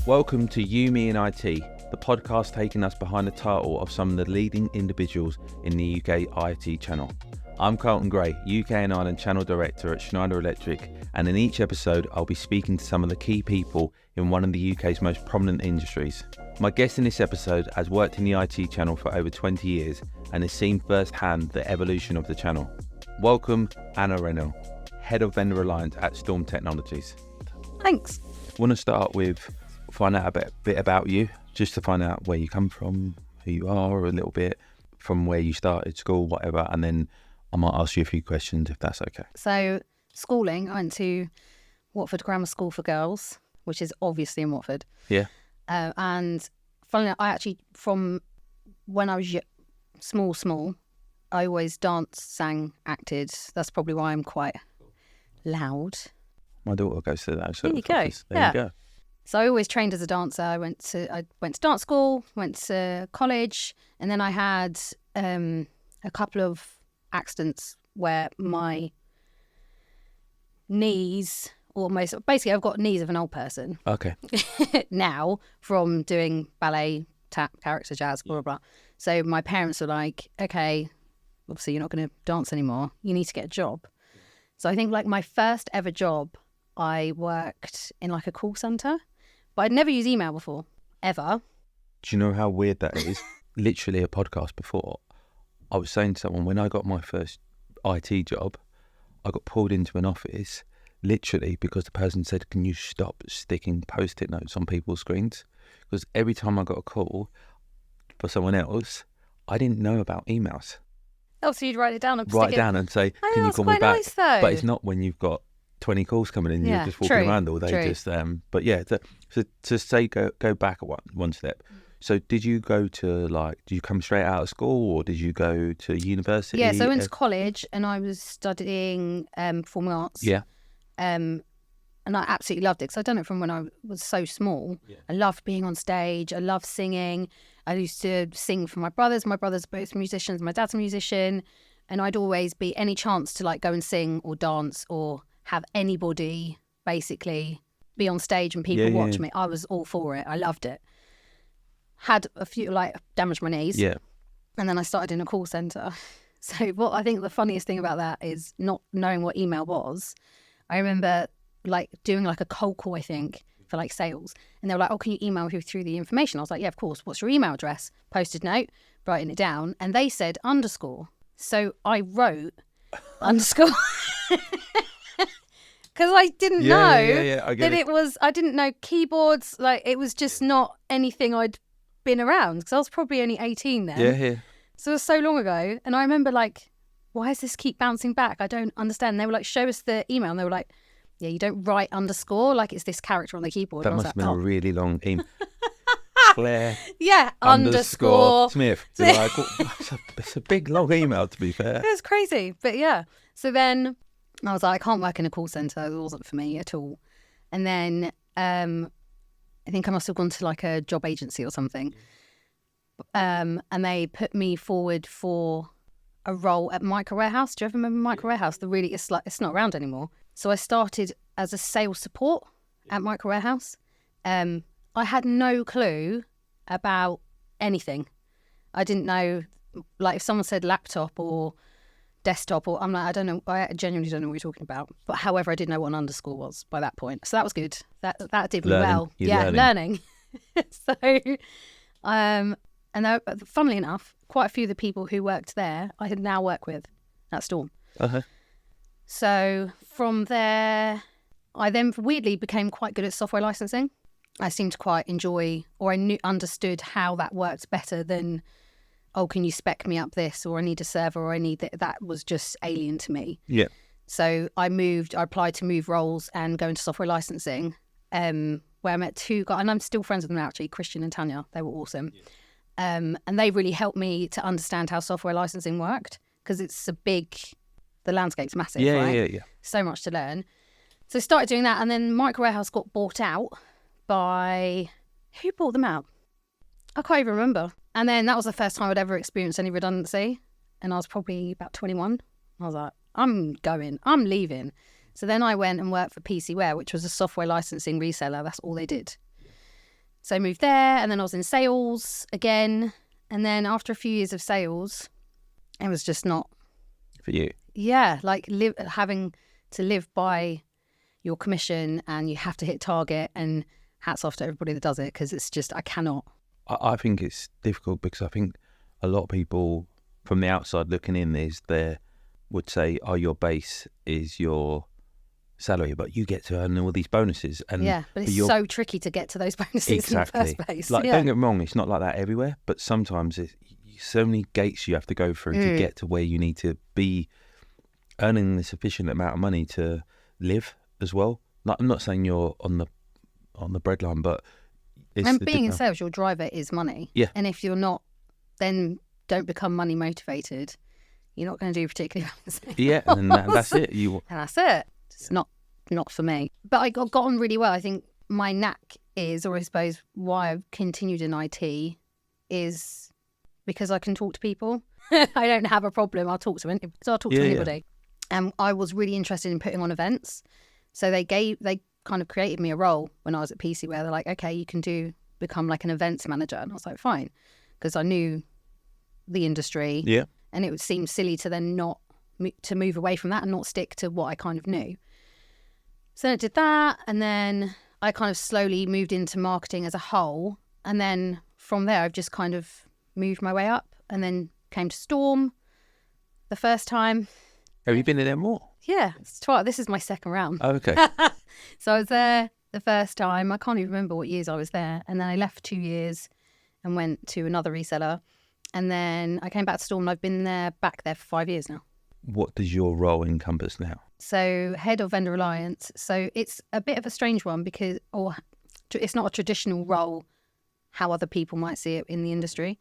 Welcome to You, Me and IT, the podcast taking us behind the title of some of the leading individuals in the UK IT channel. I'm Karlton Gray, UK and Ireland Channel Director at Schneider Electric, and in each episode I'll be speaking to some of the key people in one of the UK's most prominent industries. My guest in this episode has worked in the IT channel for over 20 years and has seen firsthand the evolution of the channel. Welcome, Renaud, Head of Vendor Alliance at Storm Technologies. Thanks. I want to start with find out a bit about you, just to find out where you come from, who you are, a little bit from where you started school, whatever, and then I might ask you a few questions if that's okay. So, schooling, I went to Watford Grammar School for Girls, which is obviously in Watford. Yeah. And funnily enough, I actually, from when I was small, I always danced, sang, acted. That's probably why I'm quite loud. My daughter goes to that. There you go. There you go. So I always trained as a dancer. I went to dance school, went to college, and then I had a couple of accidents where my knees basically I've got knees of an old person. Okay. Now from doing ballet, tap, character, jazz, blah, blah, blah. So my parents were like, okay, obviously you're not going to dance anymore. You need to get a job. So I think like my first ever job, I worked in like a call centre, but I'd never used email before, ever. Do you know how weird that is? Literally a podcast before, I was saying to someone, when I got my first IT job, I got pulled into an office literally because the person said, can you stop sticking Post-it notes on people's screens? Because every time I got a call for someone else, I didn't know about emails. Oh, so you'd write it down and write it down and say, can you call me back? Nice, though. But it's not when you've got 20 calls coming in, you're just walking around all day. But yeah, to say go back one step. So did you go to did you come straight out of school or did you go to university? Yeah, so I went to college and I was studying performing arts. Yeah. And I absolutely loved it because I'd done it from when I was so small. Yeah. I loved being on stage. I loved singing. I used to sing for my brothers. My brothers are both musicians. My dad's a musician. And I'd always be any chance to go and sing or dance or have anybody basically be on stage and people watch me. I was all for it. I loved it. Had a few, damaged my knees. Yeah. And then I started in a call centre. So what I think the funniest thing about that is not knowing what email was. I remember doing a cold call, I think, for sales. And they were like, oh, can you email you through the information? I was like, yeah, of course. What's your email address? Post-it note, writing it down. And they said _. So I wrote _ because I didn't know that it was, I didn't know keyboards. It was just not anything I'd been around because I was probably only 18 then. Yeah. So it was so long ago. And I remember why does this keep bouncing back? I don't understand. And they were like, show us the email. And they were like, yeah, you don't write _. It's this character on the keyboard. That must have been a really long email. Claire. Yeah, _ Smith. You're like, it's a big long email, to be fair. It was crazy. But yeah. So then I was like, I can't work in a call centre. It wasn't for me at all. And then I think I must have gone to a job agency or something. And they put me forward for a role at Micro Warehouse. Do you ever remember Micro Warehouse? It's not around anymore. So I started as a sales support at Micro Warehouse. I had no clue about anything. I didn't know, if someone said laptop or desktop, or I'm like, I don't know. I genuinely don't know what you're talking about. But however, I didn't know what an _ was by that point. So that was good. That did me well. Learning. So, and funnily enough, quite a few of the people who worked there, I had now worked with at Storm. Uh-huh. So from there, I then weirdly became quite good at software licensing. I seemed to quite enjoy, or I understood how that worked better than, oh, can you spec me up this, or I need a server, or I need that. That was just alien to me. Yeah. So I applied to move roles and go into software licensing, where I met two guys, and I'm still friends with them now, actually, Christian and Tanya. They were awesome. Yeah. And they really helped me to understand how software licensing worked, because the landscape's massive, right? Yeah. So much to learn. So I started doing that, and then Micro Warehouse got bought out by, who bought them out? I can't even remember. And then that was the first time I'd ever experienced any redundancy. And I was probably about 21. I was like, I'm leaving. So then I went and worked for PCware, which was a software licensing reseller. That's all they did. So I moved there, and then I was in sales again. And then after a few years of sales, it was just not for you. Yeah, like having to live by your commission, and you have to hit target, and hats off to everybody that does it, because it's just, I cannot. I think it's difficult because I think a lot of people from the outside looking in they would say, oh, your base is your salary, but you get to earn all these bonuses. And yeah, but it's so tricky to get to those bonuses in the first place. Like, don't get me wrong, it's not like that everywhere, but sometimes it's so many gates you have to go through to get to where you need to be earning the sufficient amount of money to live as well. Like, I'm not saying you're on the breadline, but and being in sales, your driver is money. Yeah. And if you're not, then don't become money motivated. You're not going to do particularly well. Yeah, and that's it. And that's it. It's not for me. But I got on really well. I think my knack is, or I suppose why I've continued in IT, is because I can talk to people. I don't have a problem. I'll talk to anybody. So I'll talk to anybody. And I was really interested in putting on events. So they kind of created me a role when I was at PC where they're like, okay, you can become like an events manager. And I was like, fine, because I knew the industry. Yeah. And it would seem silly to then not to move away from that and not stick to what I kind of knew. So I did that, and then I kind of slowly moved into marketing as a whole. And then from there, I've just kind of moved my way up, and then came to Storm the first time. Have you been in there more? Yeah, this is my second round. Oh, okay. So I was there the first time. I can't even remember what years I was there. And then I left for 2 years and went to another reseller. And then I came back to Storm, and I've been back there for 5 years now. What does your role encompass now? So head of vendor alliance. So it's a bit of a strange one because it's not a traditional role how other people might see it in the industry.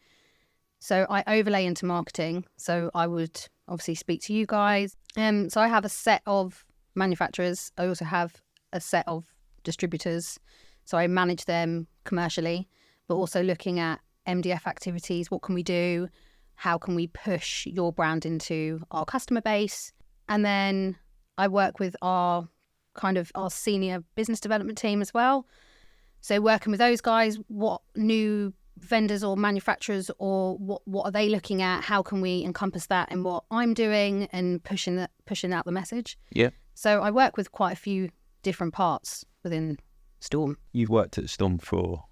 So I overlay into marketing. So I would obviously speak to you guys. So I have a set of manufacturers. I also have a set of distributors. So I manage them commercially, but also looking at MDF activities. What can we do? How can we push your brand into our customer base? And then I work with our senior business development team as well. So working with those guys, what new vendors or manufacturers or what are they looking at? How can we encompass that in what I'm doing and pushing out the message? Yeah. So I work with quite a few different parts within Storm. You've worked at Storm for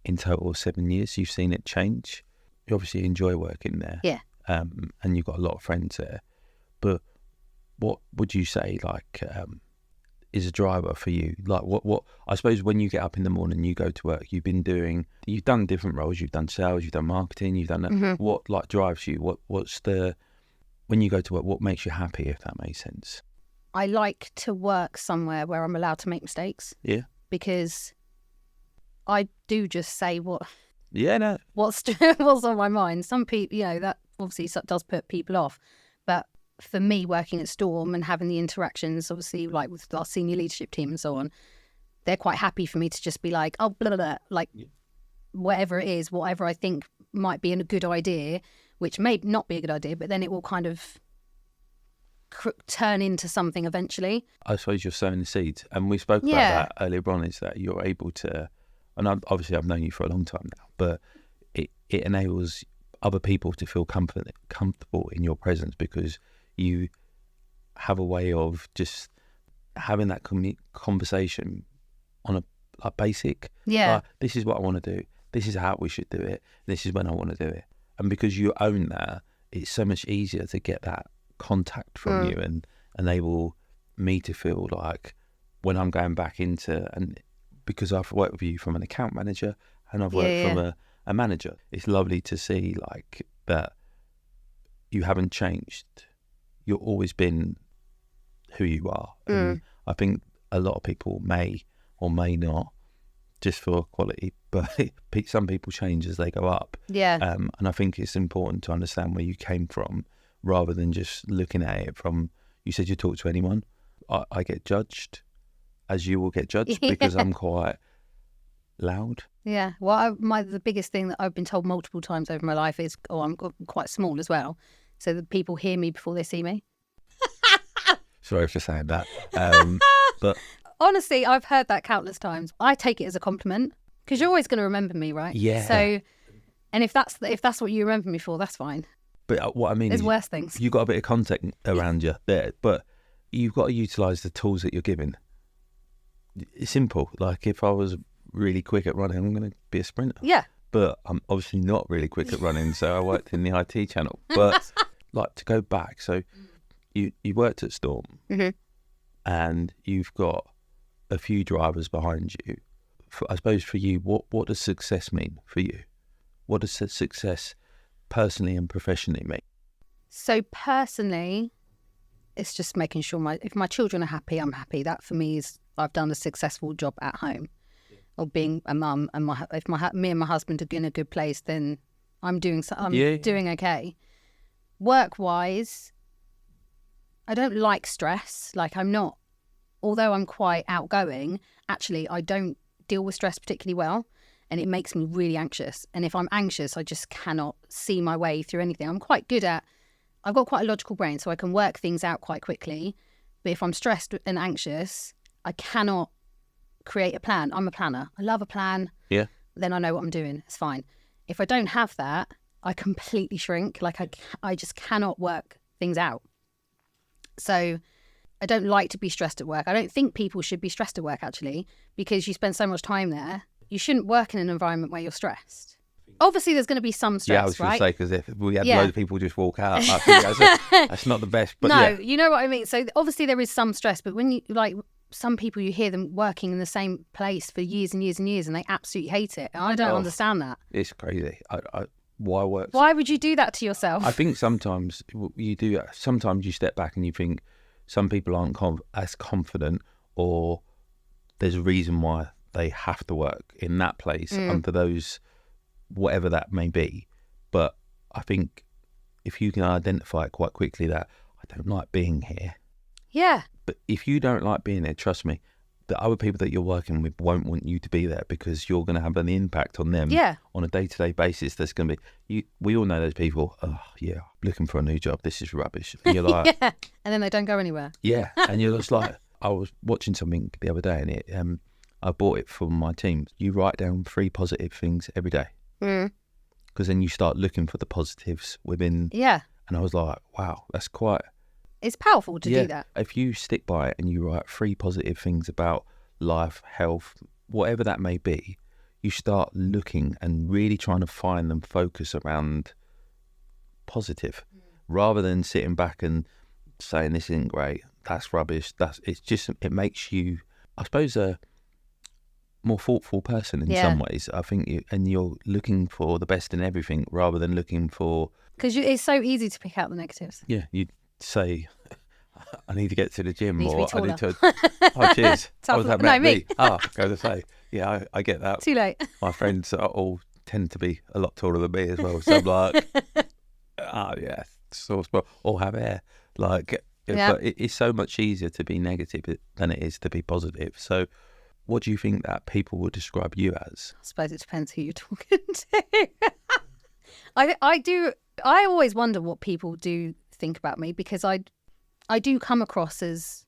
in total 7 years. You've seen it change. You obviously enjoy working there. Yeah. And you've got a lot of friends there. But what would you say, like, is a driver for you? Like, what I suppose when you get up in the morning, you go to work, you've done different roles. You've done sales, you've done marketing, you've done what, like, drives you? When you go to work, what makes you happy, if that makes sense? I like to work somewhere where I'm allowed to make mistakes. Yeah. Because I do just say what's on my mind. Some people, that obviously does put people off. But for me, working at Storm and having the interactions, obviously, like with our senior leadership team and so on, they're quite happy for me to just be like, oh, blah, blah, blah, like whatever it is, whatever I think might be a good idea, which may not be a good idea, but then it will kind of turn into something eventually. I suppose you're sowing the seeds. And we spoke about that earlier on, is that you're able to, and obviously I've known you for a long time now, but it enables other people to feel comfortable in your presence because you have a way of just having that conversation on a basic, this is what I want to do, this is how we should do it, this is when I want to do it. And because you own that, it's so much easier to get that contact from you and enable me to feel like when I'm going back into, and because I've worked with you from an account manager and I've worked from a manager, it's lovely to see like that you haven't changed. You've always been who you are. And I think a lot of people may or may not, just for quality, but some people change as they go up. Yeah. And I think it's important to understand where you came from rather than just looking at it from, you said you talk to anyone. I get judged, as you will get judged, because I'm quite loud. Yeah. Well, the biggest thing that I've been told multiple times over my life is, I'm quite small as well. So that people hear me before they see me. Sorry for saying that. But honestly, I've heard that countless times. I take it as a compliment Because you're always going to remember me, right? Yeah. So, and if that's what you remember me for, that's fine. But what I mean There's is worse things. you've got a bit of context around you there, but you've got to utilise the tools that you're given. It's simple. Like if I was really quick at running, I'm going to be a sprinter. Yeah. But I'm obviously not really quick at running, so I worked in the IT channel. But like to go back, so you worked at Storm, and you've got a few drivers behind you. I suppose for you, what does success mean for you? What does success personally and professionally mean? So personally, it's just making sure if my children are happy, I'm happy. That for me is I've done a successful job at home, or being a mum. And if me and my husband are in a good place, then I'm doing doing okay. Work wise, I don't like stress. Like although I'm quite outgoing, actually I don't deal with stress particularly well. And it makes me really anxious. And if I'm anxious, I just cannot see my way through anything. I've got quite a logical brain, so I can work things out quite quickly. But if I'm stressed and anxious, I cannot create a plan. I'm a planner. I love a plan. Yeah. Then I know what I'm doing. It's fine. If I don't have that, I completely shrink. Like I just cannot work things out. So I don't like to be stressed at work. I don't think people should be stressed at work, actually, because you spend so much time there. You shouldn't work in an environment where you're stressed. Obviously, there's going to be some stress, yeah, I was going to say, because if we had loads of people just walk out, I think that's not the best. But no, you know what I mean? So obviously there is some stress, but when you, like, some people, you hear them working in the same place for years and years and years, and they absolutely hate it. And I don't understand that. It's crazy. Why work? Why would you do that to yourself? I think sometimes you do. Sometimes you step back and you think some people aren't as confident, or there's a reason why they have to work in that place under those, whatever that may be. But I think if you can identify it quite quickly that I don't like being here. Yeah. But if you don't like being there, trust me, the other people that you're working with won't want you to be there, because you're going to have an impact on them on a day-to-day basis. There's going to be, we all know those people, oh yeah, looking for a new job, this is rubbish. And you're like, yeah. And then they don't go anywhere. Yeah. And you're just like, I was watching something the other day, and I bought it for my team. You write down 3 positive things every day. Because then you start looking for the positives within. Yeah. And I was like, wow, that's quite. It's powerful to do that. If you stick by it and you write 3 positive things about life, health, whatever that may be, you start looking and really trying to find them, focus around positive, rather than sitting back and saying this isn't great, that's rubbish. It makes you, I suppose, a more thoughtful person in some ways. I think you're looking for the best in everything rather than looking for. Because it's so easy to pick out the negatives. Yeah, you'd say, I need to get to the gym, or I need to. Oh, cheers. Oh, was that meant me? I was going to say, yeah, I get that. Too late. My friends all tend to be a lot taller than me as well, so I'm like, oh yeah, or have hair, like. Yeah. But it's so much easier to be negative than it is to be positive. So what do you think that people would describe you as? I suppose it depends who you're talking to. I always wonder what people do think about me, because I do come across as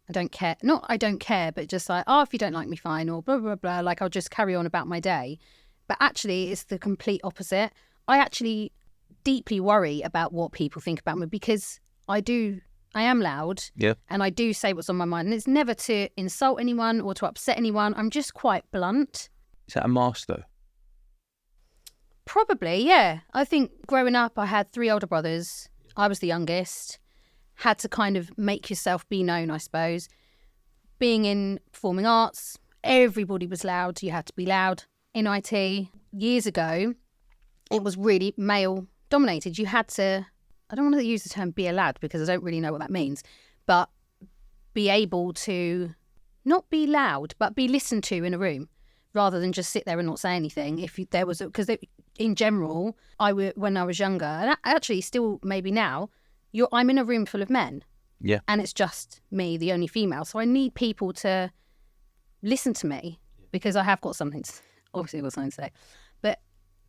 I don't care. Not I don't care, but just like, oh, if you don't like me, fine, or blah, blah, blah. Like I'll just carry on about my day. But actually it's the complete opposite. I actually deeply worry about what people think about me, because I am loud, and I do say what's on my mind, and it's never to insult anyone or to upset anyone. I'm just quite blunt. Is that a mask though? Probably, yeah. I think growing up, I had 3 older brothers. I was the youngest. Had to kind of make yourself be known, I suppose. Being in performing arts, everybody was loud. You had to be loud. In IT, years ago, it was really male dominated. You had to, I don't want to use the term be a lad, because I don't really know what that means, but be able to not be loud, but be listened to in a room, rather than just sit there and not say anything. If there was, because in general, when I was younger, and actually still maybe now, I'm in a room full of men. Yeah. And it's just me, the only female. So I need people to listen to me, because I have got something to, obviously I've got something to say. But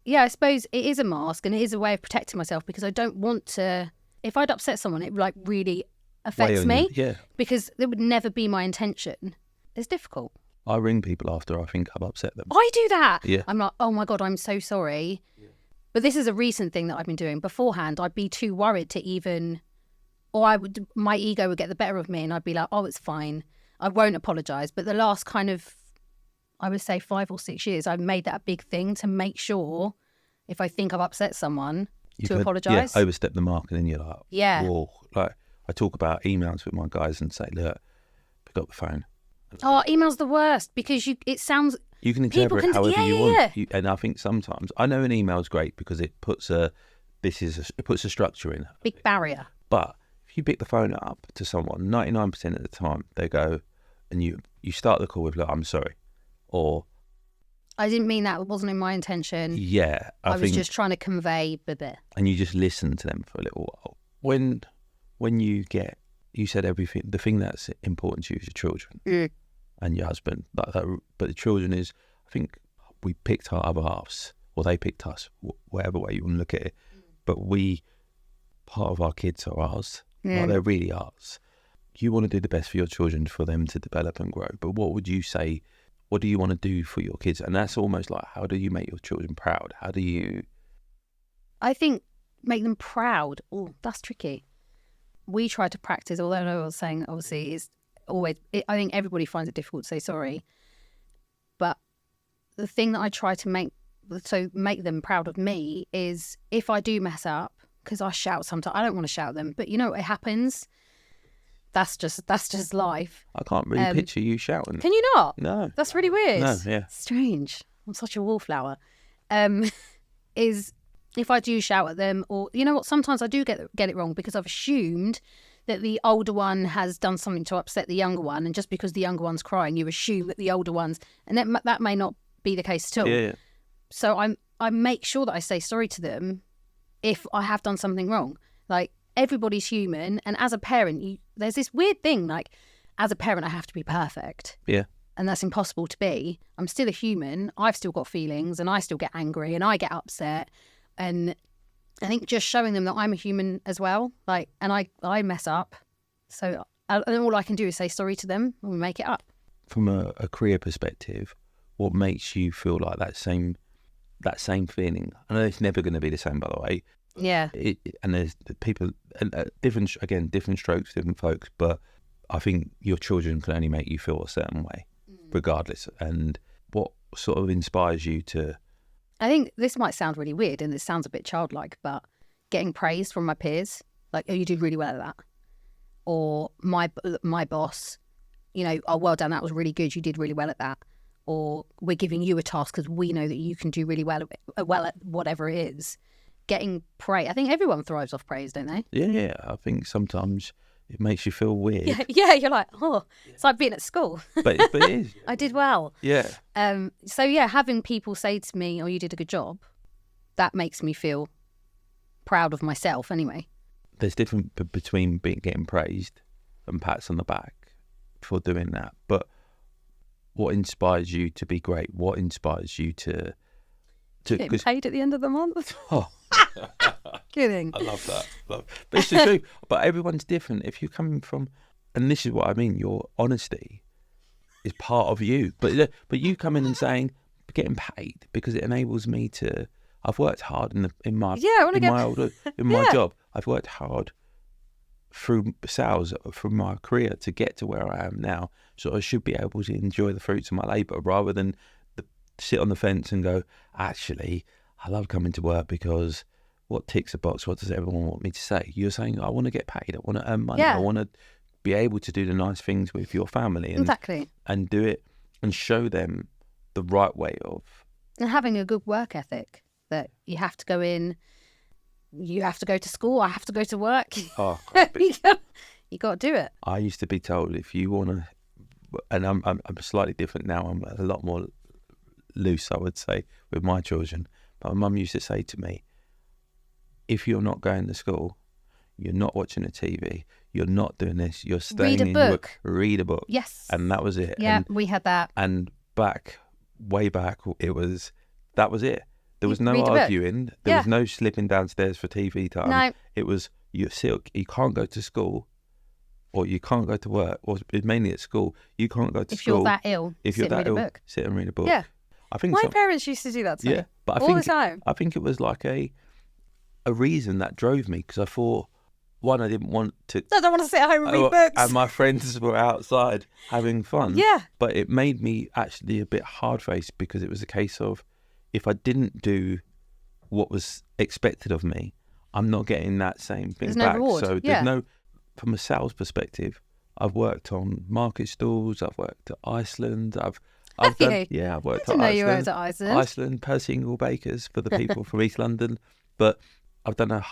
yeah, I suppose it is a mask, and it is a way of protecting myself, because I don't want to, if I'd upset someone, it like really affects me. Yeah. Because it would never be my intention. It's difficult. I ring people after I think I've upset them. I do that. Yeah. I'm like, oh my God, I'm so sorry. Yeah. But this is a recent thing that I've been doing. Beforehand, I'd be too worried to even, or my ego would get the better of me and I'd be like, oh, it's fine. I won't apologise. But the last kind of, I would say 5 or 6 years, I've made that a big thing to make sure if I think I've upset someone to apologise. Yeah, overstep the mark and then you're like, yeah. Whoa. Like I talk about emails with my guys and say, look, pick up the phone. Oh, email's the worst because it sounds... You can interpret it however you want. And I think sometimes, I know an email's great because it puts a structure in. Big barrier. But if you pick the phone up to someone, 99% of the time, they go, and you start the call with, look, I'm sorry. Or... I didn't mean that. It wasn't in my intention. Yeah. I was just trying to convey the bit. And you just listen to them for a little while. When you said everything, the thing that's important to you is your children and your husband. Like that, but the children is, I think we picked our other halves, or they picked us, whatever way you want to look at it. But part of our kids are ours. Yeah. Like they're really ours. You want to do the best for your children, for them to develop and grow. But what would you say? What do you want to do for your kids? And that's almost like, how do you make your children proud? How do you... I think make them proud. Oh, that's tricky. We try to practice, although I was saying, obviously, it's always... I think everybody finds it difficult to say sorry. But the thing that I try to make them proud of me is if I do mess up, because I shout sometimes. I don't want to shout at them, but it happens. That's just life. I can't really picture you shouting. Can you not? No. That's really weird. No, yeah. Strange. I'm such a wallflower. Is if I do shout at them, or you know what, sometimes I do get it wrong because I've assumed that the older one has done something to upset the younger one, and just because the younger one's crying, you assume that the older one's, and that may not be the case at all. Yeah. So I make sure that I say sorry to them if I have done something wrong. Like, everybody's human, and as a parent, there's this weird thing, like, as a parent, I have to be perfect. Yeah. And that's impossible to be. I'm still a human. I've still got feelings, and I still get angry, and I get upset. And I think just showing them that I'm a human as well, like, and I mess up. So and all I can do is say sorry to them, and we make it up. From a career perspective, what makes you feel like that same feeling? I know it's never going to be the same, by the way. Yeah. And there's people, and different strokes, different folks, but I think your children can only make you feel a certain way, regardless. And what sort of inspires you to... I think this might sound really weird, and this sounds a bit childlike, but getting praise from my peers, like, oh, you did really well at that. Or my boss, oh, well done, that was really good, you did really well at that. Or we're giving you a task because we know that you can do really well at whatever it is. Getting praise. I think everyone thrives off praise, don't they? Yeah. I think sometimes it makes you feel weird. Yeah, you're like, oh, it's like being at school. But it is. I did well. Yeah. So yeah, having people say to me, oh, you did a good job, that makes me feel proud of myself anyway. There's difference between getting praised and pats on the back for doing that. But what inspires you to be great? What inspires you to getting paid at the end of the month? Oh. Kidding. I love that. But it's the truth. But everyone's different. If you're coming from, and this is what I mean, your honesty is part of you. But you come in and saying, getting paid because it enables me to... I've worked hard in my job. I've worked hard through sales, through my career to get to where I am now. So I should be able to enjoy the fruits of my labour rather than sit on the fence and go, actually, I love coming to work because what ticks a box? What does everyone want me to say? You're saying, I want to get paid. I want to earn money. Yeah. I want to be able to do the nice things with your family. Exactly. And do it and show them the right way of... And having a good work ethic, that you have to go in, you have to go to school, I have to go to work. Oh, you got to do it. I used to be told if you want to... And I'm slightly different now. I'm a lot more loose, I would say, with my children. But my mum used to say to me, if you're not going to school, you're not watching the TV, you're not doing this, you're staying in your book. Read a book. Yes. And that was it. Yeah, we had that. And way back, that was it. There was no arguing. There was no slipping downstairs for TV time. No. It was, you can't go to school or you can't go to work, or mainly at school, you can't go to If school. you're that ill, If you're sit and that read ill, a book. sit and read a book. Yeah. I think My so. parents used to do that to me. Yeah, but I all think the time. I think it was like a reason that drove me, because I thought, one, I didn't want to. I don't want to sit at home and read books. And my friends were outside having fun. Yeah. But it made me actually a bit hard-faced, because it was a case of, if I didn't do what was expected of me, I'm not getting that same thing There's no back. reward. So Yeah. there's no, from a sales perspective, I've worked on market stalls, I've worked at Iceland, I've done, you? I've worked I at didn't know Iceland. you worked at Iceland. Iceland, per single bakers for the people from East London. But I've done I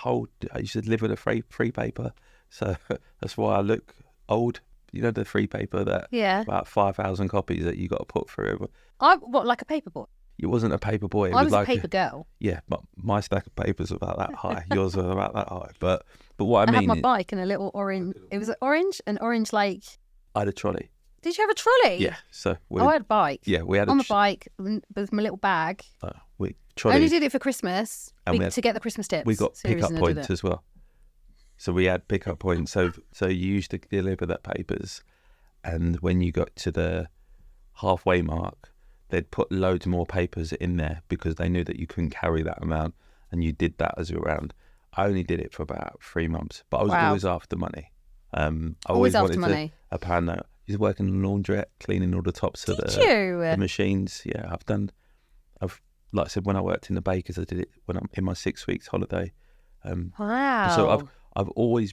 used to live with a free paper, so that's why I look old. You know, the free paper that about 5,000 copies that you got to put through. Like a paper boy? It wasn't a paper boy. It I was like a paper girl. Yeah, but my stack of papers were about that high. Yours were about that high. But what I had mean, my bike and a little orange. It was an orange like. I had a trolley. Did you have a trolley? Yeah, so I had a bike. Yeah, we had on the bike with my little bag. Trolley. I only did it for Christmas to get the Christmas tips. We got pickup points as well. So we had pickup points. So you used to deliver the papers, and when you got to the halfway mark, they'd put loads more papers in there, because they knew that you couldn't carry that amount, and you did that as a round. I only did it for about 3 months, but I was always after money. I always after wanted money. a pound note. I was working in a laundrette, cleaning all the tops of the machines. Yeah, I've like I said, when I worked in the bakers, I did it when I'm in my 6 weeks holiday. Wow. So I've always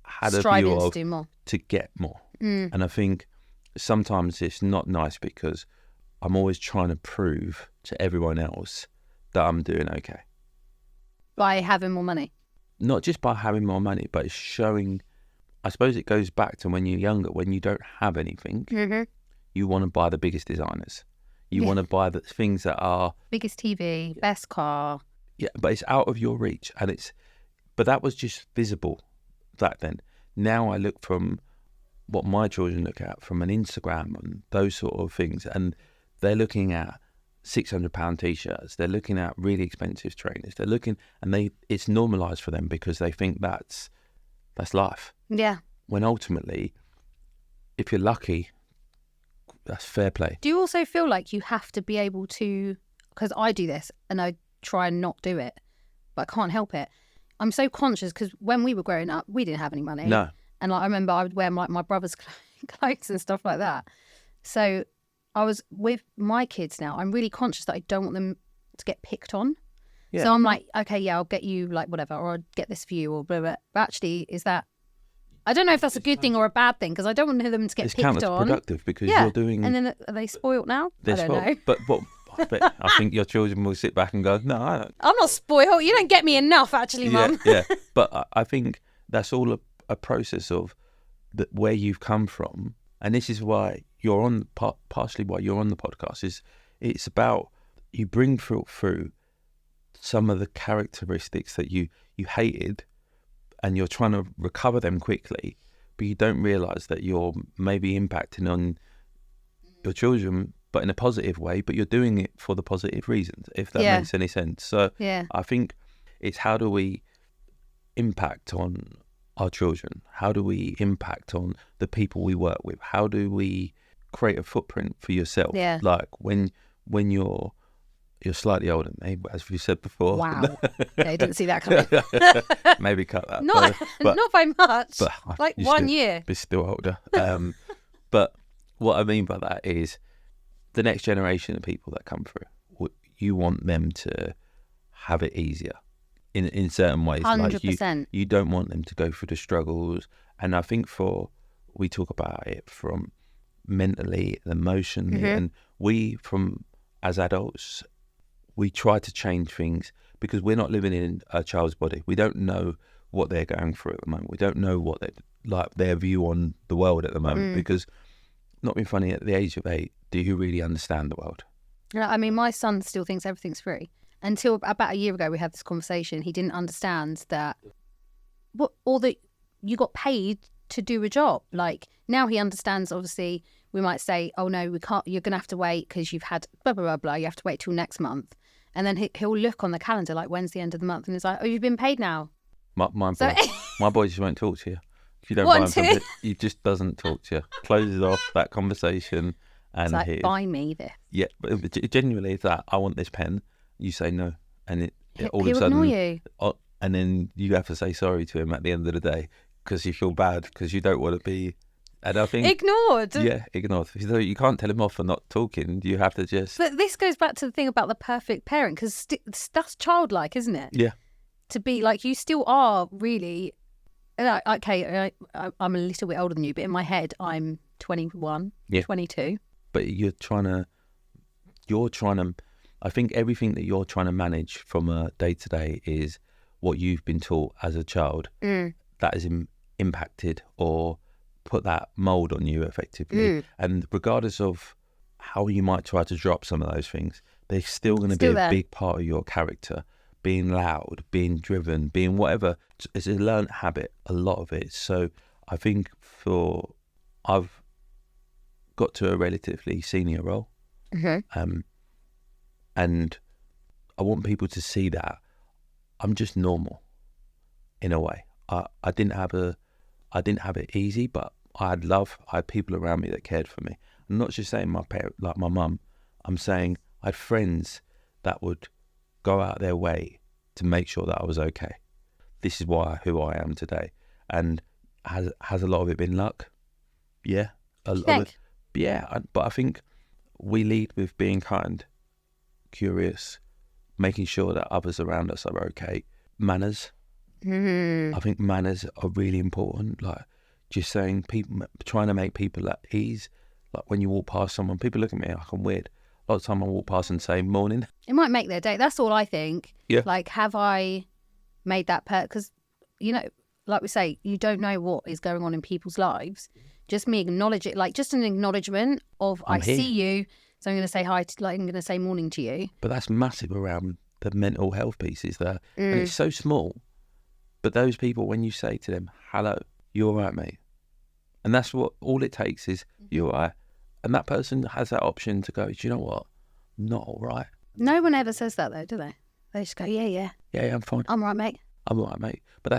had striving a view to do more. to get more. And I think sometimes it's not nice, because I'm always trying to prove to everyone else that I'm doing okay. By having more money? Not just by having more money, but it's showing. I suppose it goes back to when you're younger, when you don't have anything, you want to buy the biggest designers. You want to buy the things that are... biggest TV, best car. Yeah, but it's out of your reach. But that was just visible back then. Now I look from what my children look at from an Instagram and those sort of things, and they're looking at £600 t-shirts. They're looking at really expensive trainers. They're looking, and it's normalised for them, because they think that's life. Yeah. When ultimately, if you're lucky, that's fair play. Do you also feel like you have to be able to, because I do this and I try and not do it, but I can't help it. I'm so conscious, because when we were growing up, we didn't have any money. No. And I remember I would wear my brother's clothes and stuff like that. So I was with my kids now. I'm really conscious that I don't want them to get picked on. Yeah. So I'm like, okay, yeah, I'll get you like whatever, or I'll get this for you, or blah, blah. But actually, I don't know if that's a good thing or a bad thing, because I don't want them to get picked on. It's counterproductive, because you're doing... And then are they spoilt now? I don't know. But I think your children will sit back and go, no, I don't. I'm not spoiled. You don't get me enough, actually, Mum. Yeah. But I think that's all a process of where you've come from. And this is why you're on, partially why you're on the podcast, is it's about, you bring through some of the characteristics that you hated, and you're trying to recover them quickly, but you don't realise that you're maybe impacting on your children, but in a positive way, but you're doing it for the positive reasons, if that makes any sense. So I think it's, how do we impact on our children? How do we impact on the people we work with? How do we create a footprint for yourself? Yeah. Like when you're slightly older, maybe, as we said before. Wow. Yeah, I didn't see that coming. Maybe cut that. Not by much. But like 1 year. But still older. But what I mean by that is the next generation of people that come through, you want them to have it easier in certain ways. 100%. Like you don't want them to go through the struggles. And I think we talk about it from mentally and emotionally. And as adults, we try to change things, because we're not living in a child's body. We don't know what they're going through at the moment. We don't know what their view on the world at the moment, because, not being funny, at the age of 8, do you really understand the world? Yeah, I mean, my son still thinks everything's free. Until about a year ago, we had this conversation. He didn't understand that you got paid to do a job. Like, now he understands, obviously. We might say, oh no, we can't, you're going to have to wait because you've had blah, blah, blah, blah. You have to wait till next month. And then he'll look on the calendar, like, when's the end of the month? And he's like, oh, you've been paid now. My boy just won't talk to you. If you don't buy him something, he just doesn't talk to you. Closes off that conversation. And it's like, buy me this. Yeah, but genuinely, it's that I want this pen. You say no, and it all of a He'll sudden, ignore you. And then you have to say sorry to him at the end of the day because you feel bad because you don't want to be. And I think ignored. Yeah, ignored. So you can't tell him off for not talking. You have to just. But this goes back to the thing about the perfect parent, because that's childlike, isn't it? Yeah. To be like, you still are really. Okay, I'm a little bit older than you, but in my head, I'm 21, 22. But you're trying to. I think everything that you're trying to manage from a day to day is what you've been taught as a child that has impacted or put that mold on you effectively. And regardless of how you might try to drop some of those things, they're still going to be a big part of your character. Being loud, being driven, being whatever. It's a learned habit, a lot of it. So I think I've got to a relatively senior role. And I want people to see that I'm just normal in a way. I didn't have it easy, but I had people around me that cared for me. I'm not just saying my parent, like my mum. I'm saying I had friends that would go out their way to make sure that I was okay. This is who I am today. And has a lot of it been luck? Yeah. A lot of it, yeah, but I think we lead with being kind, curious, making sure that others around us are okay. Manners. I think manners are really important. Like just saying, trying to make people at ease. Like when you walk past someone, people look at me like I'm weird. A lot of time I walk past and say morning. It might make their day. That's all I think. Yeah. Like, have I made that because, like we say, you don't know what is going on in people's lives. Just me acknowledge it, like just an acknowledgement of I see you, so I'm going to say hi, I'm going to say morning to you. But that's massive around the mental health pieces there. And it's so small. But those people, when you say to them, hello, you all right, mate? And that's all it takes is, you all right? And that person has that option to go, do you know what? I'm not all right. No one ever says that though, do they? They just go, yeah. Yeah, I'm fine. I'm all right, mate. I'm all right, mate. But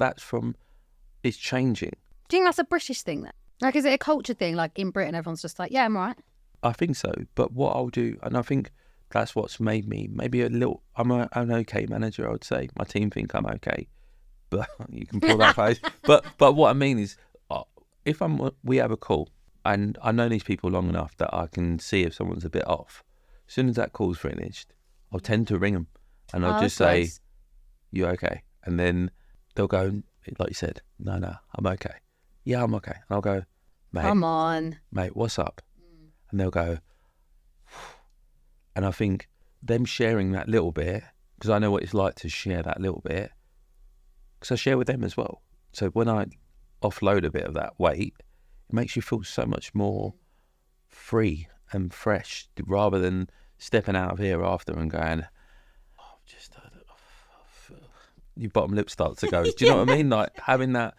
that's from, it's changing. Do you think that's a British thing then? Like, is it a culture thing? Like in Britain, everyone's just like, yeah, I'm all right. I think so. But what I'll do, and I think that's what's made me maybe a little, I'm an okay manager, I would say. My team think I'm okay. But you can pull that face. But what I mean is, if we have a call, and I know these people long enough that I can see if someone's a bit off. As soon as that call's finished, I'll tend to ring them, and I'll just say, nice. You okay? And then they'll go, like you said, no, I'm okay. Yeah, I'm okay. And I'll go, mate. Come on. Mate, what's up? And they'll go, and I think them sharing that little bit, because I know what it's like to share that little bit, because I share with them as well. So when I offload a bit of that weight, it makes you feel so much more free and fresh, rather than stepping out of here after and going, your bottom lip starts to go. Do you know what I mean? Like having that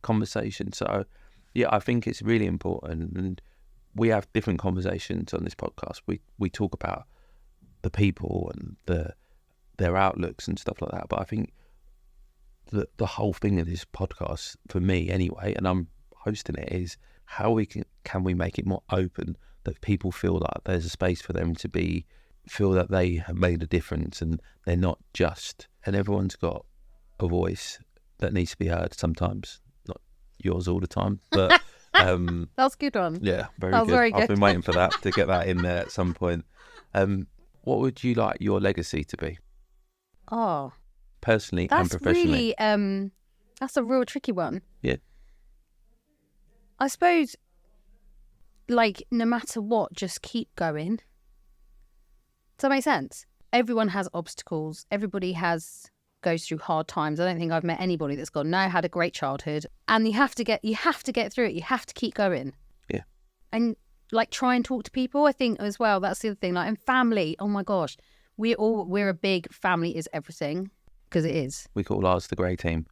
conversation. So yeah, I think it's really important, and we have different conversations on this podcast. We talk about the people and their outlooks and stuff like that. But I think the whole thing of this podcast, for me anyway, and I'm hosting it, is how can we make it more open, that people feel that there's a space for them to feel that they have made a difference and they're not just, and everyone's got a voice that needs to be heard sometimes, not yours all the time, but that was a good one. Yeah, very good. I've been waiting for that, to get that in there at some point. What would you like your legacy to be? Oh, personally and professionally. That's really that's a real tricky one. Yeah, I suppose, like, no matter what, just keep going. Does that make sense? Everyone has obstacles. Everybody goes through hard times. I don't think I've met anybody that's gone, no, had a great childhood. And you have to get through it. You have to keep going. Yeah. And like, try and talk to people, I think, as well. That's the other thing. Like, in family, oh my gosh, we're a big family is everything, because it is. We call ours the grey team.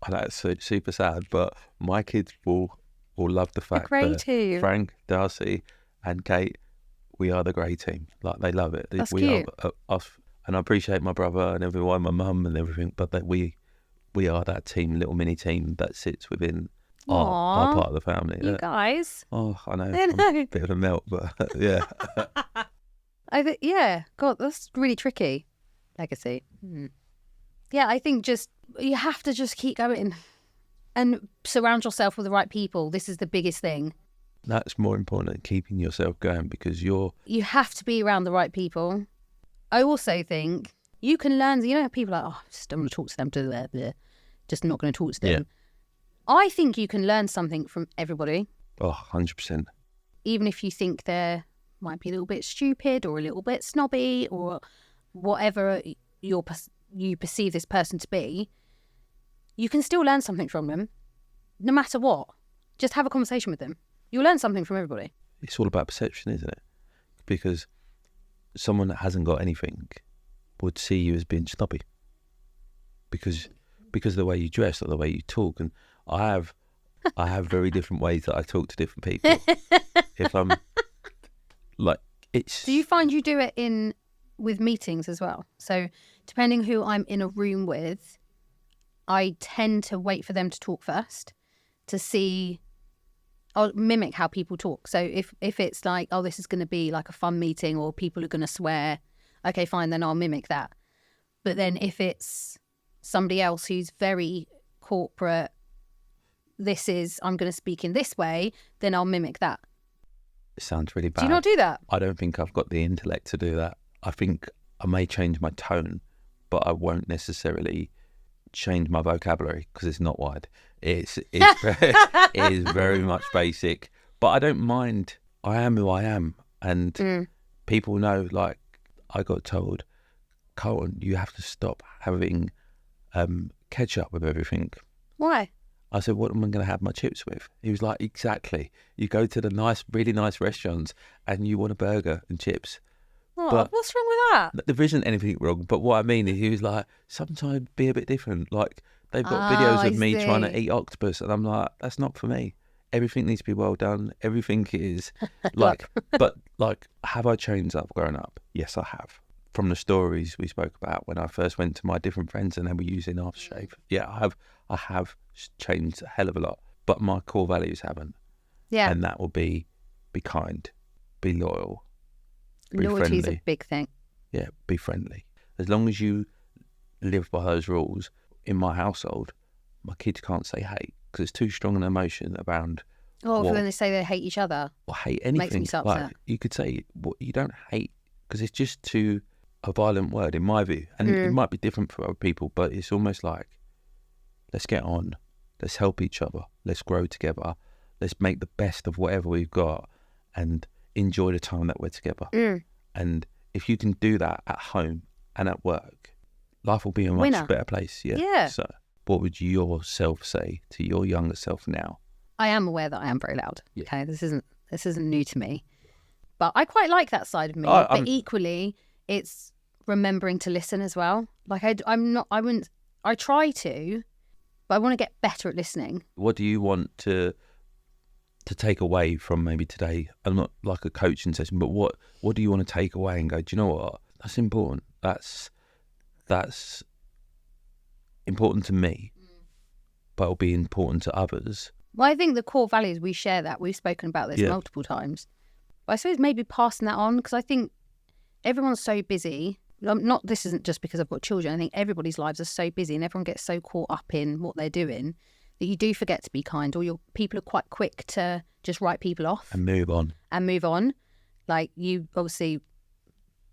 I know it's super sad, but my kids will love the fact that Frank, Darcy and Kate, we are the grey team. Like, they love it. That's we cute. Are us. And I appreciate my brother and everyone, my mum and everything, but that we we are that team, little mini team that sits within our part of the family. You guys. Oh, I know. I'm a bit of a melt, but yeah. I think, yeah, God, that's really tricky. Legacy. Yeah, I think just you have to just keep going and surround yourself with the right people. This is the biggest thing. That's more important than keeping yourself going, because you have to be around the right people. I also think you can learn, people are like, oh, I just don't want to talk to them, just not going to talk to them. Yeah. I think you can learn something from everybody. Oh, 100%. Even if you think they might be a little bit stupid or a little bit snobby or whatever you perceive this person to be, you can still learn something from them, no matter what. Just have a conversation with them. You'll learn something from everybody. It's all about perception, isn't it? Because someone that hasn't got anything would see you as being snobby because of the way you dress or the way you talk. And I have very different ways that I talk to different people. If I'm like, it's... Do you find you do it with meetings as well? So depending who I'm in a room with, I tend to wait for them to talk first to see... I'll mimic how people talk. So if it's like, oh, this is going to be like a fun meeting or people are going to swear, okay, fine, then I'll mimic that. But then if it's somebody else who's very corporate, I'm going to speak in this way, then I'll mimic that. It sounds really bad. Do you not do that? I don't think I've got the intellect to do that. I think I may change my tone, but I won't necessarily change my vocabulary because it's not wide. It is very much basic, but I don't mind. I am who I am, and people know. Like, I got told, Karlton, you have to stop having ketchup with everything. Why? I said, what am I going to have my chips with? He was like, exactly. You go to the really nice restaurants and you want a burger and chips. Oh, but what's wrong with that? There isn't anything wrong. But what I mean is, he was like, sometimes be a bit different. Like, they've got videos of me trying to eat octopus. And I'm like, that's not for me. Everything needs to be well done. Everything is like, but like, have I changed up growing up? Yes, I have. From the stories we spoke about when I first went to my different friends and they were using aftershave. Yeah, I have changed a hell of a lot, but my core values haven't. Yeah. And that will be kind, be loyal, be Loyalty friendly. Is a big thing. Yeah, be friendly. As long as you live by those rules, in my household, my kids can't say hate because it's too strong an emotion around. Oh, when they say they hate each other. Or hate anything. Makes me so upset. Like, you could say, you don't hate, because it's just too a violent word in my view. And it might be different for other people, but it's almost like, let's get on, let's help each other, let's grow together, let's make the best of whatever we've got and enjoy the time that we're together. And if you can do that at home and at work, life will be a much better place. Yeah. So what would yourself say to your younger self now? I am aware that I am very loud. Yeah. Okay, this isn't new to me, but I quite like that side of me. But equally, it's remembering to listen as well. Like I try to, but I want to get better at listening. What do you want to take away from maybe today? I'm not like a coaching session, but what do you want to take away and go, do you know what? That's important. That's important to me, but it'll be important to others. Well, I think the core values, we share that. We've spoken about this multiple times. But I suppose maybe passing that on, because I think everyone's so busy. This isn't just because I've got children. I think everybody's lives are so busy and everyone gets so caught up in what they're doing that you do forget to be kind, or people are quite quick to just write people off. And move on. Like, you obviously,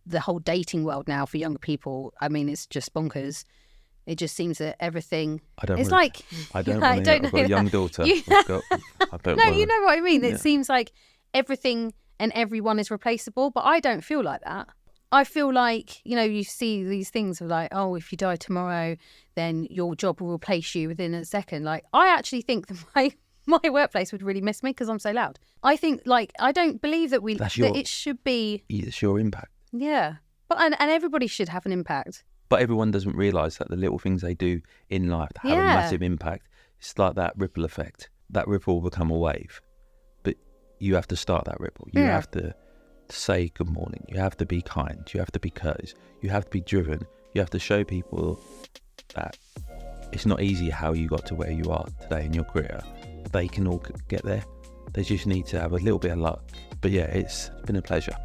the whole dating world now for younger people, I mean, it's just bonkers. It just seems that everything... I don't know. I've got a young daughter. You know what I mean? It seems like everything and everyone is replaceable, but I don't feel like that. I feel like, you see these things of like, oh, if you die tomorrow, then your job will replace you within a second. Like, I actually think that my workplace would really miss me because I'm so loud. I think, like, I don't believe that it should be... It's your impact. Yeah. But and everybody should have an impact. But everyone doesn't realise that the little things they do in life have a massive impact. It's like that ripple effect. That ripple will become a wave. But you have to start that ripple. You have to say good morning. You have to be kind. You have to be courteous. You have to be driven. You have to show people that it's not easy how you got to where you are today in your career. They can all get there. They just need to have a little bit of luck. But yeah, it's been a pleasure.